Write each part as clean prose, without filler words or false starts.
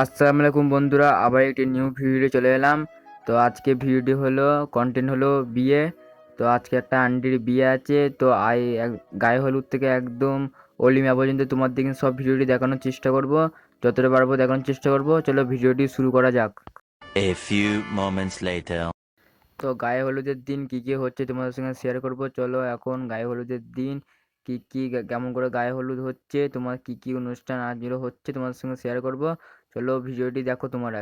আসসালামু আলাইকুম বন্ধুরা, আবার একটি নিউ ভিডিও চলে এলাম। তো আজকে ভিডিওটি হলো কন্টেন্ট হলো বিয়ে। তো আজকে একটা আন্টির বিয়ে আছে, তো গায়ে হলুদ থেকে একদম অলিমা পর্যন্ত তোমার দিকে সব ভিডিওটি দেখানোর চেষ্টা করব, যতটা পারবো দেখানোর চেষ্টা করব। চলো ভিডিওটি শুরু করা যাক। A few moments later. তো গায়ে হলুদের দিন কি কি হচ্ছে তোমাদের সঙ্গে শেয়ার করব। চলো এখন গায়ে হলুদের দিন কি কি কেমন করে গায়ে হলুদ হচ্ছে, তোমার কি কি অনুষ্ঠান আজকে হচ্ছে তোমাদের সঙ্গে শেয়ার করব। চলো ভিডিওটি দেখো তোমরা।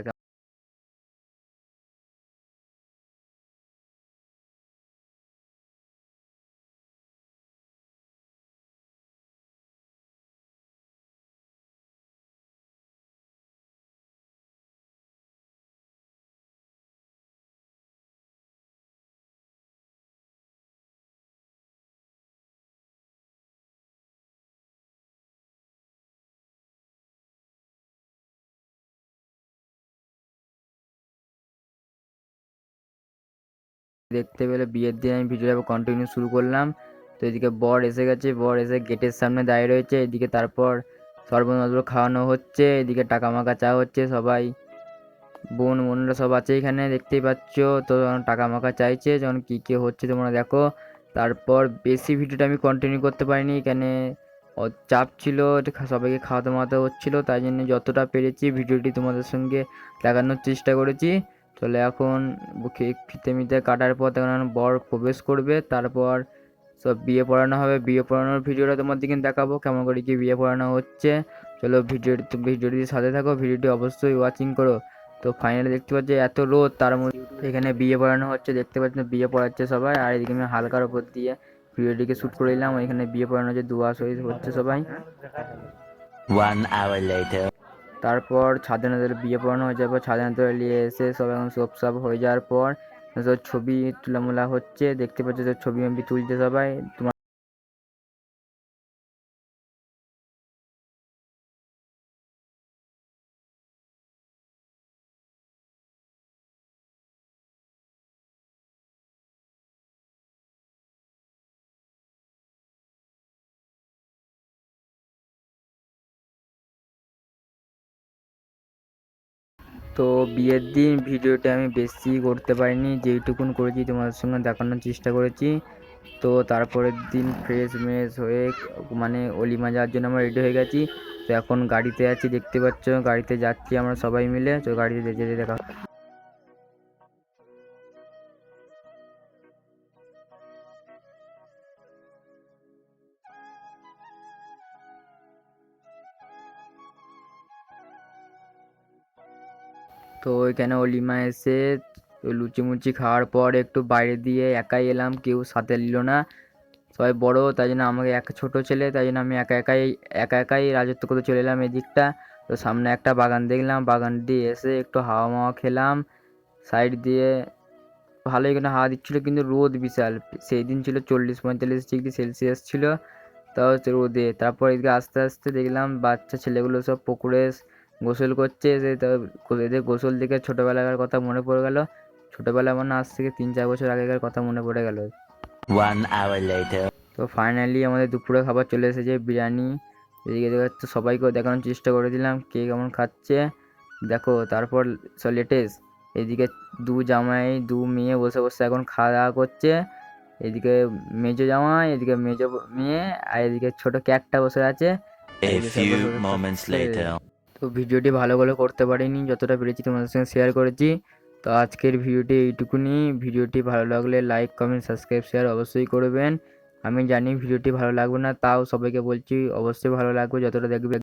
দেখতে পেলে বিয়ের দিন আমি ভিডিওটা কন্টিনিউ শুরু করলাম। তো এদিকে বর এসে গেছে, বর এসে গেটের সামনে দাঁড়িয়ে রয়েছে। এদিকে তারপর সর্বনদ্র খাওয়ানো হচ্ছে, এদিকে টাকা মাকা চা হচ্ছে। সবাই বোনরা সব আছে এখানে দেখতেই পাচ্ছ। তো যখন টাকা মাকা চাইছে, যখন কী কী হচ্ছে তোমরা দেখো। তারপর বেশি ভিডিওটা আমি কন্টিনিউ করতে পারিনি, এখানে চাপ ছিল, সবাইকে খাওয়াতে মাওয়াতে হচ্ছিলো, তাই জন্য যতটা পেরেছি ভিডিওটি তোমাদের সঙ্গে দেখানোর চেষ্টা করেছি। চলে এখন ফিতে মিতে কাটার পর তখন বর প্রবেশ করবে, তারপর সব বিয়ে পড়ানো হবে। বিয়ে পড়ানোর ভিডিওটা তোমার দিকে দেখাবো কেমন করে কি বিয়ে পড়ানো হচ্ছে। চলো ভিডিওটির সাথে থাকো, ভিডিওটি অবশ্যই ওয়াচিং করো। তো ফাইনালি দেখতে পাচ্ছি এত রোদ, তার মধ্যে এখানে বিয়ে পড়ানো হচ্ছে, দেখতে পাচ্ছেন বিয়ে পড়াচ্ছে সবাই। আর এদিকে আমি হালকার উপর দিয়ে ভিডিওটিকে শ্যুট করে নিলাম, এখানে বিয়ে পড়ানো হচ্ছে, দুয়া সহি হচ্ছে সবাই। 1 hour later. তারপর ছাদে নাদের বিয়ে পড়ানো হয়ে যাওয়ার পর ছাদে নাদের নিয়ে এসে সব এখন সব হয়ে যাওয়ার পর সব ছবি তোলামোলা হচ্ছে, দেখতে পাচ্ছ সব ছবি তুলছে সবাই। তোমার তো বিয়ের দিন ভিডিওটা আমি বেশি করতে পারিনি, যেইটুকুন করেছি তোমাদের সঙ্গে দেখানোর চেষ্টা করেছি। তো তারপরের দিন ফ্রেশ মেশ হয়ে মানে অলিমা যাওয়ার জন্য আমরা রেডি হয়ে গেছি। তো এখন গাড়িতে আছি, দেখতে পাচ্ছ গাড়িতে যাচ্ছি আমরা সবাই মিলে। তো গাড়িতে যেতে দেখা। তো ওইখানে অলিমা এসে লুচি মুচি খাওয়ার পর একটু বাইরে দিয়ে একাই এলাম, কেউ সাথে নিল না। সবাই বড়, তাই জন্য আমাকে এক ছোট ছেলে, তাই জন্য আমি একা একাই রাজত্ব করতে চলে এলাম এদিকটা। তো সামনে একটা বাগান দেখলাম, বাগান দিয়ে এসে একটু হাওয়া মাওয়া খেলাম সাইড দিয়ে। ভালোই এখানে হাওয়া দিচ্ছিল, কিন্তু রোদ বিশাল। সেই দিন ছিল 40-45 ডিগ্রি সেলসিয়াস ছিল, তাও হচ্ছে রোদে। তারপর এদিকে আস্তে আস্তে দেখলাম বাচ্চা ছেলেগুলো সব পুকুরে গোসল করছে। এদের গোসল দেখে ছোটোবেলাকার কথা মনে পড়ে গেল। ছোটোবেলা মানে আজ থেকে 3-4 বছর আগেকার কথা মনে পড়ে গেল। 1 hour later. তো ফাইনালি আমাদের দুপুরে খাবার চলে এসেছে, বিরিয়ানি। এদিকে দেখাচ্ছে সবাইকেও দেখানোর চেষ্টা করে দিলাম কে কেমন খাচ্ছে, দেখো। তারপর লেটেস্ট এদিকে দু মেয়ে বসে বসে এখন খাওয়া দাওয়া করছে। এদিকে মেজো জামাই, এদিকে মেজো মেয়ে, আর এদিকে ছোট ক্যাটটা বসে আছে। আর A এদিকে সব বসে few বসে moments খাচ্ছে। later. তো ভিডিওটি ভালো করে করতে পারিনি, যতটা পেরেছি তোমাদের সঙ্গে শেয়ার করেছি। তো আজকের ভিডিওটি এইটুকুনি। ভিডিওটি ভালো লাগলে লাইক কমেন্ট সাবস্ক্রাইব শেয়ার অবশ্যই করবেন। আমি জানি ভিডিওটি ভালো লাগবে না, তাও সবাইকে বলছি অবশ্যই ভালো লাগবে যতটা দেখবে।